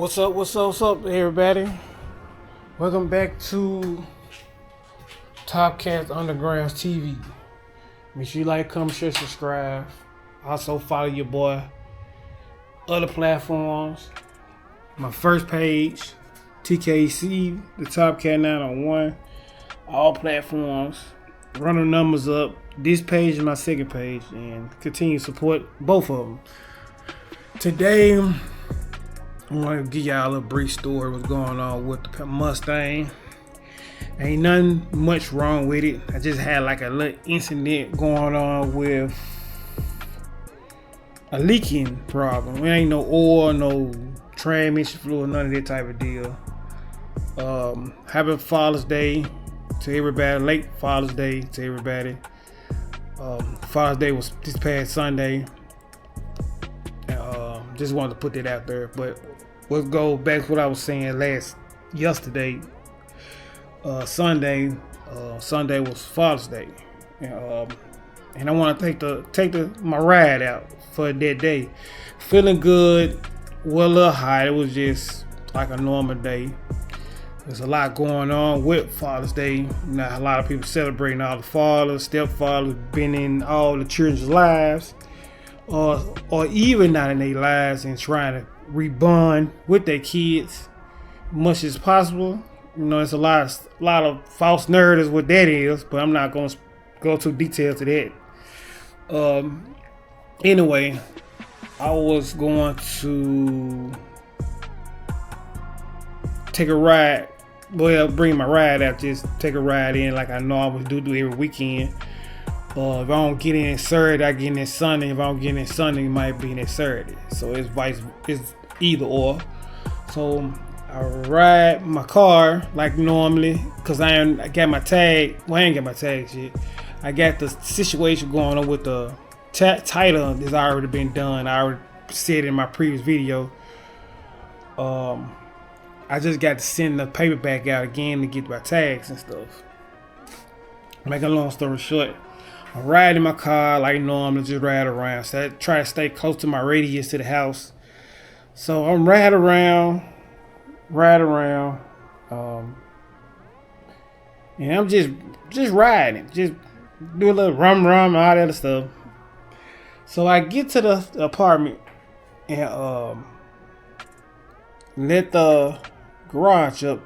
What's up, everybody? Welcome back to Topcast Underground TV. Make sure you like, comment, share, subscribe. Also follow your boy. Other platforms. My first page, TKC, the Topcat 901. All platforms. Run the numbers up. This page is my second page, and continue to support both of them. Today, I want to give y'all a little brief story what's going on with the Mustang. Ain't nothing much wrong with it. I just had like a little incident going on with a leaking problem. There ain't no oil, no transmission fluid, none of that type of deal. Happy Father's Day to everybody. Late Father's Day to everybody. Father's Day was this past Sunday. Just wanted to put that out there, but let's go back to what I was saying yesterday. Sunday was Father's Day, and I want to take my ride out for that day. Feeling good, well, a little high. It was just like a normal day. There's a lot going on with Father's Day. Now, a lot of people celebrating all the fathers, stepfathers, been in all the children's lives, or even not in their lives, and trying to rebond with their kids much as possible. You know, it's a lot of false narratives what that is, but I'm not going to go too detailed to that. Anyway, I was going to take a ride. Well, bring my ride out, just take a ride in like I normally do every weekend. If I don't get in Saturday, I get in Sunday. If I don't get in Sunday, it might be in Saturday. So it's either or. So I ride my car like normally, cause I got my tag. Well, I ain't got my tag yet. I got the situation going on with the title that's already been done. I already said in my previous video. I just got to send the paper back out again to get my tags and stuff. Make a long story short, I ride in my car like normal, just ride around. So I try to stay close to my radius to the house. So I'm ride around, and I'm just riding, just do a little rum and all that other stuff. So I get to the apartment and let the garage up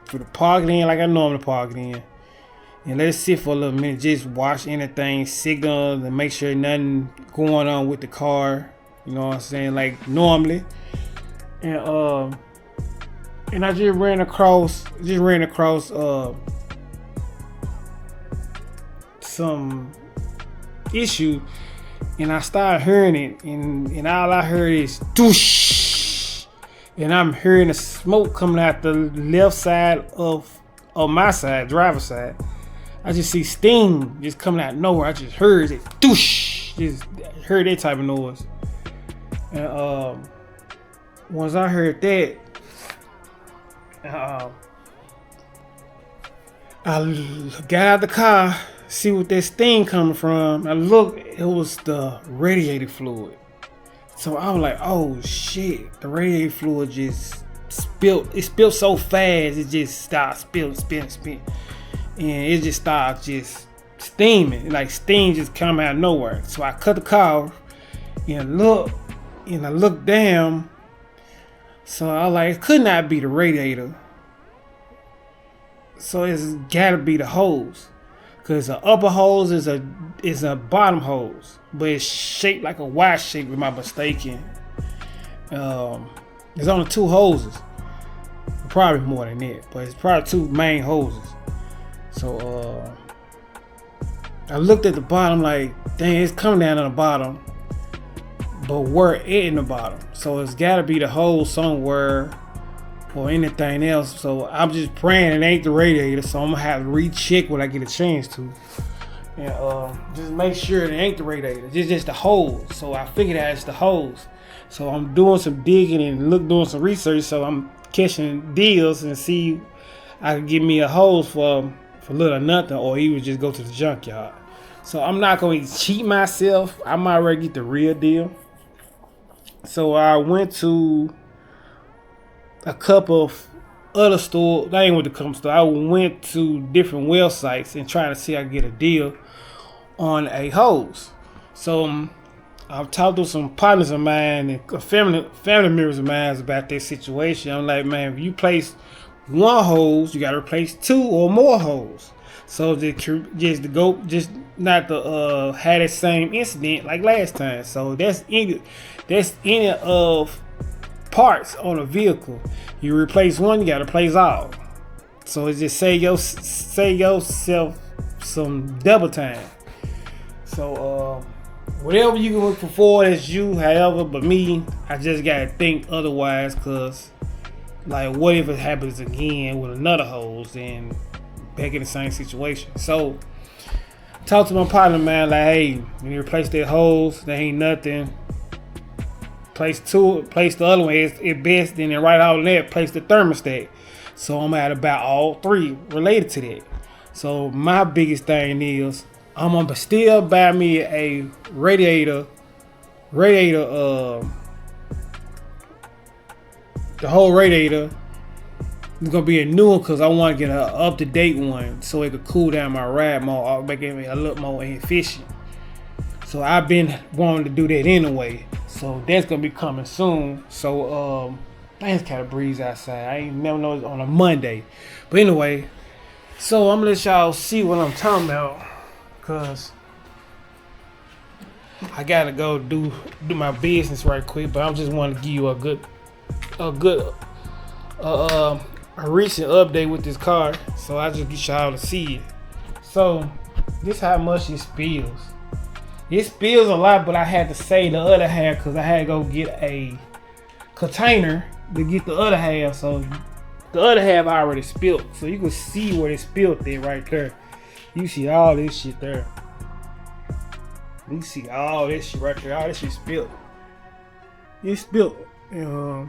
for the park it in like I normally park it in, and let it sit for a little minute. Just watch anything, signal, and make sure nothing going on with the car. You know what I'm saying? Like normally. And I just ran across some issue, and I started hearing it, and all I heard is doosh, and I'm hearing the smoke coming out the left side of my side, driver's side. I just see steam just coming out of nowhere. I just heard it doosh, just heard that type of noise. And once I heard that, I got out of the car, see what that steam coming from. I looked, it was the radiator fluid. So I was like, oh shit, the radiator fluid just spilled. It spilled so fast, it just stopped spilling. And it just started just steaming. Like steam just come out of nowhere. So I cut the car off and I looked down. So I was like, it could not be the radiator. So it's gotta be the hose. Cause the upper hose is a bottom hose. But it's shaped like a Y shape, if I'm not mistaken. There's only two hoses. Probably more than that. But it's probably two main hoses. So I looked at the bottom like, dang, it's coming down to the bottom. But where in the bottom? So it's gotta be the hose somewhere or anything else. So I'm just praying it ain't the radiator. So I'm gonna have to recheck when I get a chance to. And just make sure it ain't the radiator. It's just the hose. So I figured out it's the hose. So I'm doing some digging and doing some research. So I'm catching deals and see I can get me a hose for little or nothing, or even just go to the junkyard. So I'm not going to cheat myself. I might already get the real deal. So I went to a couple of other stores. I ain't went to come store. I went to different websites and trying to see if I could get a deal on a hose. So I've talked to some partners of mine and family members of mine about this situation. I'm like, man, if you place one hose, you got to replace 2 or more hose. So just not to have that same incident like last time. So that's any of parts on a vehicle. You replace one, you got to replace all. So it just save yourself some double time. So whatever you can look for, that's you. However, but me, I just gotta think otherwise, cause like, what if it happens again with another hose and back in the same situation? So talk to my partner, man, like, hey, when you replace that hose, there ain't nothing. Place the other one. It's best, then right out of that, place the thermostat. So I'm at about all 3 related to that. So my biggest thing is I'm gonna still buy me a radiator, the whole radiator is gonna be a new one, because I want to get an up-to-date one so it could cool down my ride more, make it a little more efficient. So I've been wanting to do that anyway. So that's gonna be coming soon. So it's kind of breeze outside. I ain't never know it's on a Monday. But anyway, so I'm gonna let y'all see what I'm talking about, cause I gotta go do my business right quick. But I just want to give you a recent update with this car. So I just get y'all to see it. So this how much it spills. It spills a lot, but I had to save the other half because I had to go get a container to get the other half. So the other half I already spilled. So you can see where it spilled there right there. You see all this shit there. You see all this shit right there. All this shit spilled. It spilled. Yeah,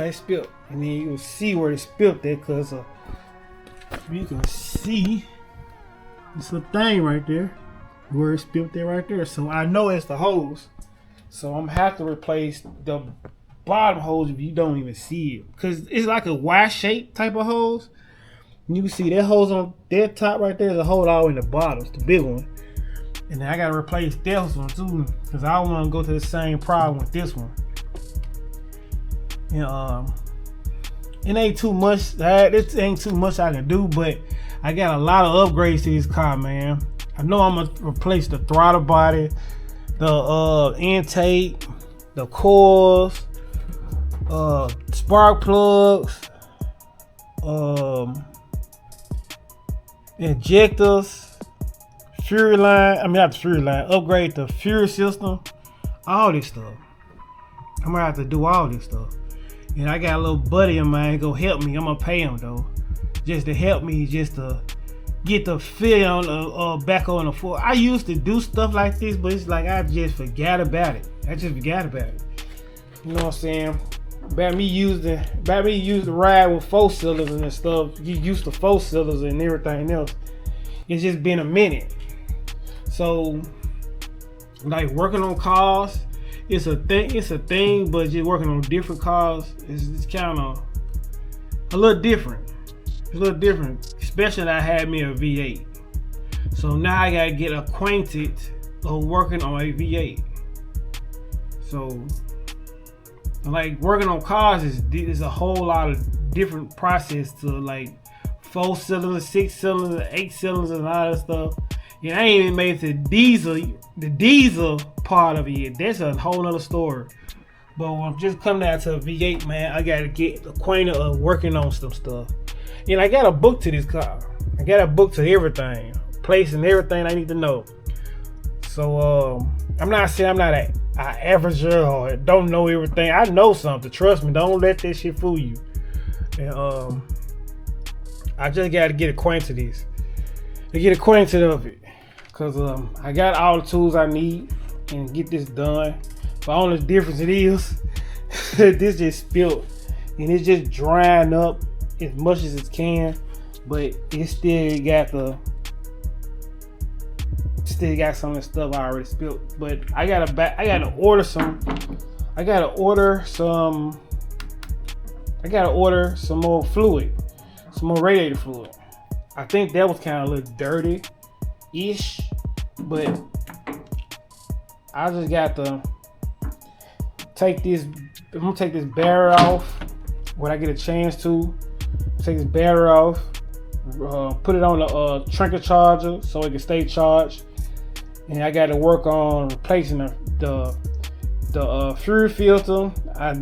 it spilled. And then you can see where it spilled there, because you can see it's a thing right there. Where it spilled there right there. So I know it's the hose. So I'm gonna have to replace the bottom hose if you don't even see it. Because it's like a Y-shaped type of hose. You can see that hose on that top right there is a hole all in the bottom. It's the big one. And then I gotta replace this one too, because I don't want to go to the same problem with this one. And it ain't too much. This ain't too much I can do, but I got a lot of upgrades to this car, man. I know I'm gonna replace the throttle body, the intake, the coils, spark plugs, injectors, fuel line. I mean, not the fuel line. Upgrade the fuel system. All this stuff. I'm gonna have to do all this stuff. And I got a little buddy of mine go help me. I'm gonna pay him though, just to help me, just to get the feel on back on the floor. I used to do stuff like this, but it's like I just forgot about it. You know what I'm saying? About me used to ride with 4 cylinders and stuff. You used to 4 cylinders and everything else. It's just been a minute. So, like, working on cars, it's a thing, but just working on different cars is kind of a little different. It's a little different, especially that I had me a V8. So now I gotta get acquainted of working on a V8. So, like, working on cars is a whole lot of different process to, like, 4 cylinders, 6 cylinders, 8 cylinders, and all that stuff. And I ain't even made it to the diesel part of it. That's a whole other story. But when I'm just coming down to a V8, man, I gotta get acquainted of working on some stuff. And I got a book to this car. I got a book to everything, placing everything I need to know. So I'm not saying I'm not an averager or don't know everything. I know something. Trust me. Don't let that shit fool you. And I just got to get acquainted with this. To get acquainted of it, cause I got all the tools I need and get this done. But only difference it is, this just spilled and it's just drying up as much as it can, but it still got some of the stuff I already spilled. But I gotta order some I gotta order some more fluid, some more radiator fluid. I think that was kind of a little dirty-ish, but I just got to take this. I'm gonna take this barrier off when I get a chance to. Take this barrier off, put it on the trinket charger so it can stay charged, and I got to work on replacing the fuel filter. I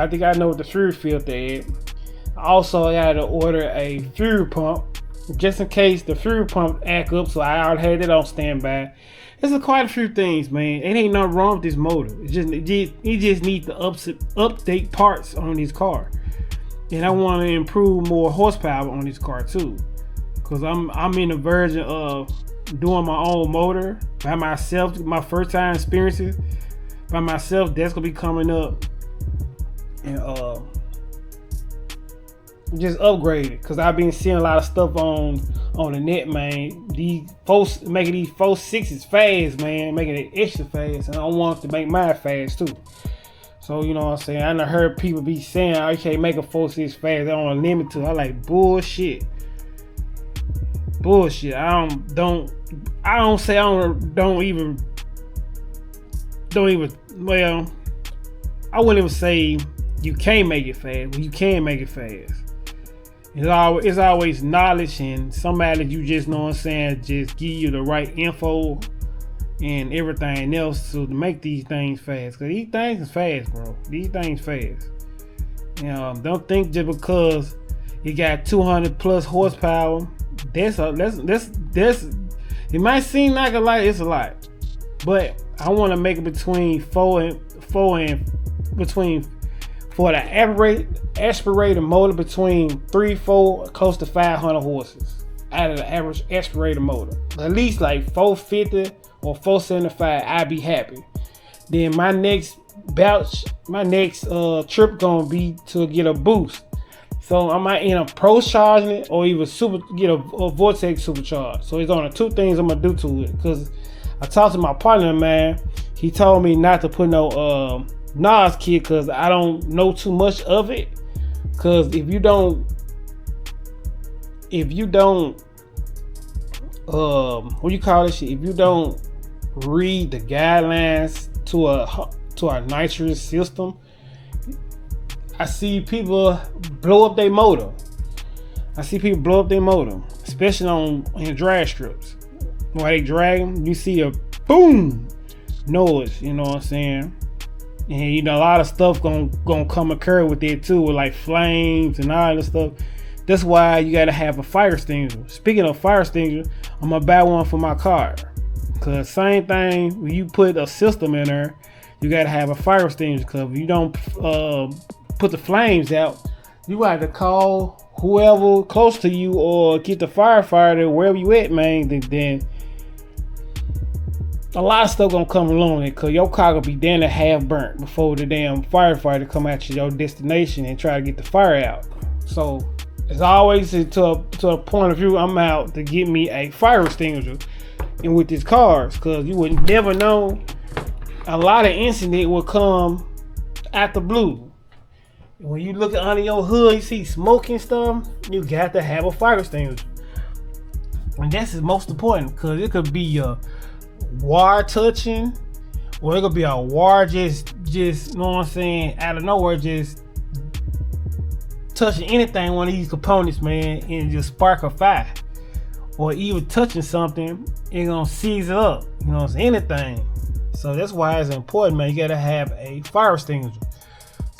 think I know what the fuel filter is. Also, I got to order a fuel pump just in case the fuel pump act up, so I already had it on standby. There's quite a few things, man. It ain't nothing wrong with this motor. It just needs to update parts on this car, and I want to improve more horsepower on this car too, cause I'm in the version of doing my own motor by myself. My first time experiences by myself, that's gonna be coming up, and just upgrade it, cause I've been seeing a lot of stuff on the net, man. These folks making these 4.6s fast, man, making it extra fast, and I want to make mine fast too. So you know what I'm saying. I done heard people be saying, "I can't make a 4.6 fast. They don't limit to." I like bullshit. Bullshit. I don't even. Well, I wouldn't even say you can't make it fast. Well, you can make it fast. It's always knowledge and somebody that you just know what I'm saying, just give you the right info and everything else to make these things fast. Cause these things is fast, bro. These things fast. You know, don't think just because you got 200 plus horsepower, that's it might seem like a lot, it's a lot. But I want to make it between for the aspirator motor between 3-4 close to 500 horses out of the average aspirator motor. At least like 450 or 475, I'd be happy. Then my next trip gonna be to get a boost. So I might end up pro charging it or even get a Vortex supercharge. So it's only two things I'm gonna do to it. Cause I talked to my partner, man. He told me not to put no NOS kit because I don't know too much of it. Because if you don't what you call this shit? If you don't read the guidelines to a nitrous system, I see people blow up their motor. Especially in drag strips. While they drag them, you see a boom noise. You know what I'm saying? And you know, a lot of stuff gonna come occur with it too, with like flames and all that stuff. That's why you gotta have a fire extinguisher. Speaking of fire extinguisher, I'm gonna buy one for my car. Cause same thing, when you put a system in there, you gotta have a fire extinguisher. Cause if you don't put the flames out, you got to call whoever close to you or get the firefighter wherever you at, man. Then a lot of stuff gonna come along it, cause your car gonna be damn near half burnt before the damn firefighter come out to your destination and try to get the fire out. So it's always to a point of view, I'm out to get me a fire extinguisher. And with these cars, cause you would never know, a lot of incident will come out the blue. When you look under your hood, you see smoke and stuff, you got to have a fire extinguisher. And that's the most important, cause it could be a wire touching, or it could be a wire just you know what I'm saying, out of nowhere, just touching anything, one of these components, man, and just spark a fire. Or even touching something, it's gonna seize it up, you know what I'm saying, anything. So that's why it's important, man. You gotta have a fire extinguisher.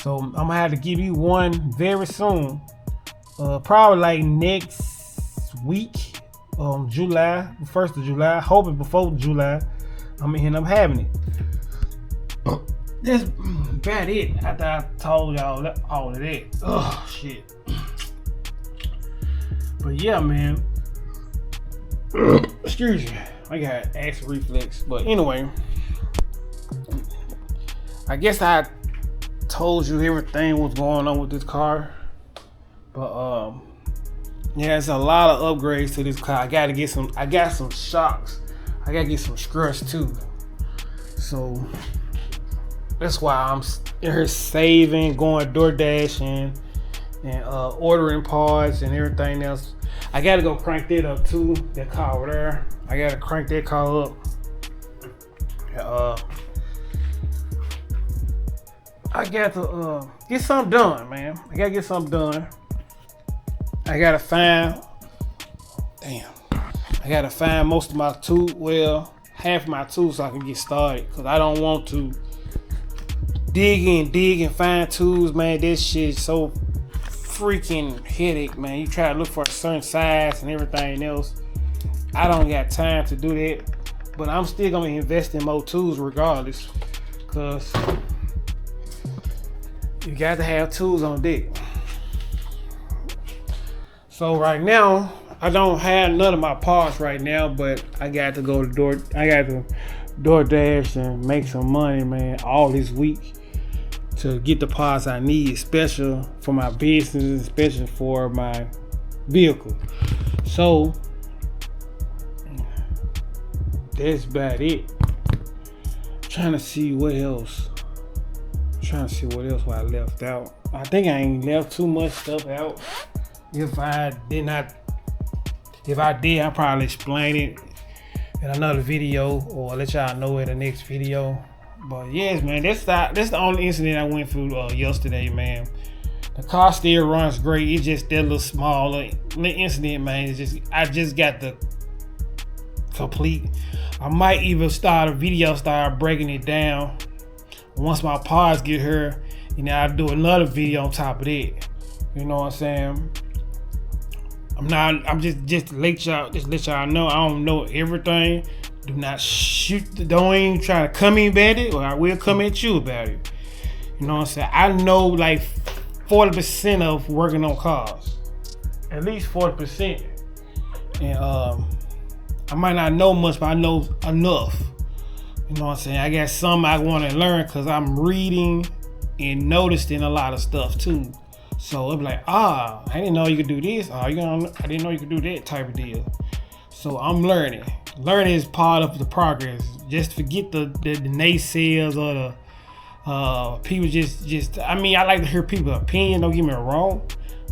So I'm gonna have to give you one very soon, probably like next week. July, 1st of July, hoping before July, I'm gonna end up having it. That's about it. After I told y'all all of that. Oh shit. But yeah, man. Excuse me. I got acid reflux. But anyway, I guess I told you everything was going on with this car. But yeah, it's a lot of upgrades to this car. I got some shocks. I gotta get some struts too. So that's why I'm in here saving, going door dashing, and ordering parts and everything else. I gotta go crank that up too. That car over there. I gotta crank that car up. I got to get something done, man. I gotta get something done. I gotta find most of my tools. Well, half my tools so I can get started. Cause I don't want to dig and find tools, man. This shit's so freaking headache, man. You try to look for a certain size and everything else. I don't got time to do that. But I'm still gonna invest in more tools regardless. Cause you got to have tools on deck. So right now, I don't have none of my parts right now, but I got to DoorDash and make some money, man, all this week to get the parts I need, especially for my business, especially for my vehicle. So that's about it. Trying to see what else I left out. I think I ain't left too much stuff out. If I did, I'll probably explain it in another video or let y'all know in the next video. But yes, man, that's the only incident I went through yesterday, man. The car still runs great. It's just that little small little incident, man. I just got the complete. I might even start breaking it down. Once my parts get here, I'll do another video on top of that. You know what I'm saying? I'm just to let y'all know I don't know everything. Don't even try to come in about it, or I will come at you about it. You know what I'm saying? I know like 40% of working on cars. At least 40%. And I might not know much, but I know enough. You know what I'm saying? I got some I want to learn because I'm reading and noticing a lot of stuff too. So I'm like, I didn't know you could do this. I didn't know you could do that type of deal. So I'm learning. Learning is part of the progress. Just forget the naysayers or the people just. I mean, I like to hear people's opinion. Don't get me wrong.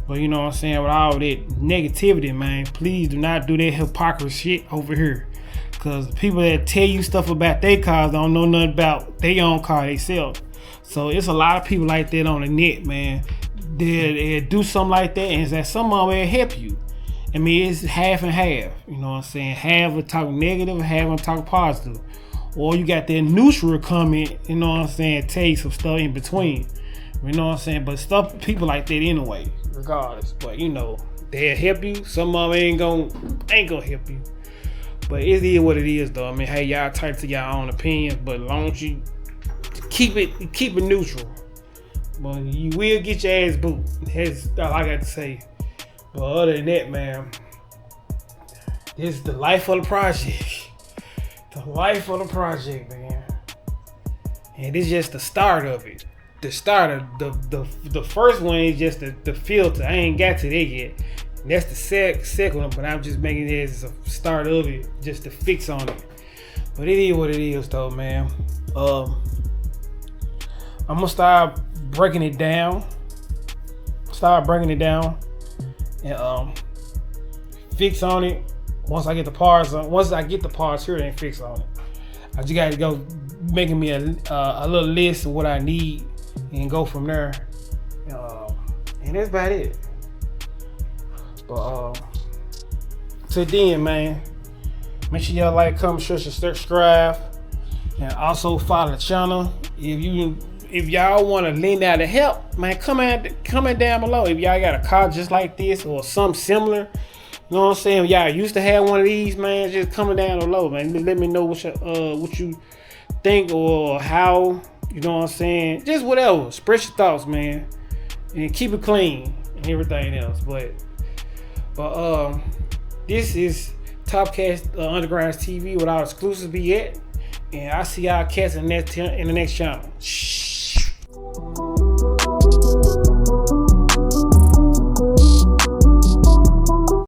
But you know what I'm saying? With all that negativity, man, please do not do that hypocrisy shit over here. Because people that tell you stuff about their cars don't know nothing about their own car themselves. So it's a lot of people like that on the net, man. They do something like that, and that some of them will help you. I mean, it's half and half. You know what I'm saying? Half will talk negative, half will talk positive. Or you got that neutral comment, you know what I'm saying, tell you some stuff in between. You know what I'm saying? But people like that anyway, regardless. But they'll help you. Some of them ain't gonna help you. But it is what it is, though. I mean, hey, y'all tight to y'all own opinions, but as long as you keep it neutral. But you will get your ass boot. That's all I got to say. But other than that, man, this is the life of the project. The life of the project, man. And it's just the start of it. The start of the first one is just the filter. I ain't got to that yet. And that's the second one, but I'm just making it as a start of it, just to fix on it. But it is what it is, though, man. I'm gonna start breaking it down. And fix on it. Once I get the parts here, then fix on it. I just got to go making me a little list of what I need and go from there. And that's about it. But till then, man, make sure y'all like, comment, share, subscribe, and also follow the channel. If y'all want to lend out the help, man, comment down below. If y'all got a car just like this or something similar, you know what I'm saying? If y'all used to have one of these, man, just comment down below, man. Let me know what you think or how, you know what I'm saying? Just whatever. Express your thoughts, man, and keep it clean and everything else. But this is Topcast Underground TV with our exclusives be at, and I see y'all cats in the next channel. Shh.